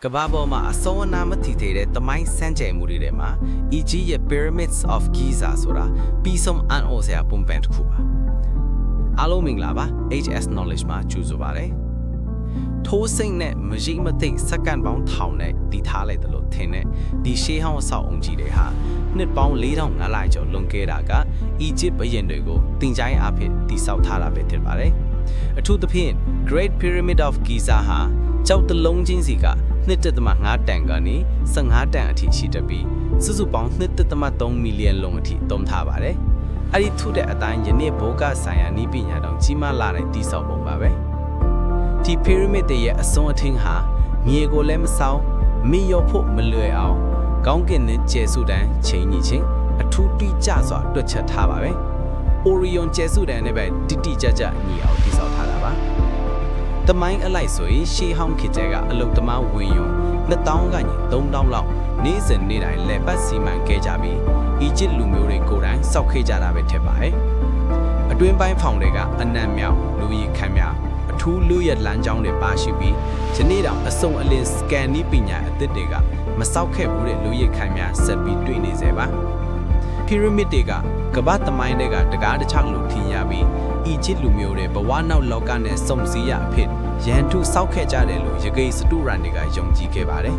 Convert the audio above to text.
ကဘာပေါ်မှာအစောအနာမထီသေးတဲ့တမိုင်းစမ်းကြယ်မှုတွေထဲမှာ Egypt ရဲ့ Pyramids of Giza ဆိုတာပြီးဆုံးအံ့ဩစရာပုံပန်တစ်ခုပါအားလုံးမင်္ဂလာပါ HS Knowledge မှာကြိုဆိုပါရစေထိုးစိမ့်နဲ့မရိမသိစက္ကန့်ပေါင်းထောင်နဲ့တည်ထားလိုက်တယ်လို့ထင်တဲ့ဒီရှေးဟောင်းအဆောက်အုံကြီးတွေဟာနှစ်ပေါင်း4500ကျော်လွန်ခဲ့တာက Egypt ဘုရင်တွေကိုတင်ကြိုင်းအဖြစ်တည်ဆောက်ထားတာပဲဖြစ်ပါတယ်အထူးသဖြင့် Great Pyramid of Giza ဟာကျောက်တလုံးချင်းစီက2.5 တန်ကနေ15 တန်အထိရှိတတ်ပြီးစုစုပေါင်း2.3 မီလီယံလုံးအထိသုံးထားပါတယ်။အဲ့ဒီထုတဲ့အတိုင်းယနေ့ဘောဂဆိုင်ရာနည်းပညာတောင်ကြီးမားလာတဲ့တည်ဆောက်ပုံပါပဲ။ဒီ pyramid တွေရဲ့အစွန်းအထင်းဟာမြေကိုလည်းမဆောင်မီရောဖို့မလွယ်အောင်ကောင်းကင်နဲ့ကျဲစုတန်းချိန်ညီချင်းအထူးတိကျစွာတွက်ချက်ထားပါပဲ။ Orion ကျဲစုတန်းနဲ့ပဲတိတိကျကျညီအောင်တည်ဆောက်ထားတာပါ။တမိုင်းအလိုက်ဆိုရင်ရှေးဟောင်းခေတ်ကျကအလုတ်သမားဝင်ယုံ2000ကနေ3000လောက်နေ့စဉ်နေ့တိုင်းလက်ပတ်စီမံခဲ့ကြပြီးအီဂျစ်လူမျိုးတွေကိုယ်တိုင်စောက်ခဲ့ကြတာပဲထင်ပါတယ်။အတွင်းပိုင်းဖောင်တွေကအနံ့မြောက်လူကြီးခမ်းများအထူးလူရလမ်းကြောင်းတွေပါရှိပြီးယနေ့တောင်အစုံအလင်းစကန်နီးပညာအသစ်တွေကမစောက်ခဲ့ဘူးတဲ့လူကြီးခမ်းများဆက်ပြီးတွေ့နေစေပါ။ pyramid တွေကကမ္ဘာသမိုင်းတွေကတကားတစ်ချောင်းလို့ထင်ရပြီးအီဂျစ်လူမျိုးတွေဘဝနောက်လောကနဲ့စုံစည်းရအဖြစ်ရန်သူစောက်ခဲ့ကြတယ်လို့ယကိစတုရန်တွေကယုံကြည်ခဲ့ပါတယ်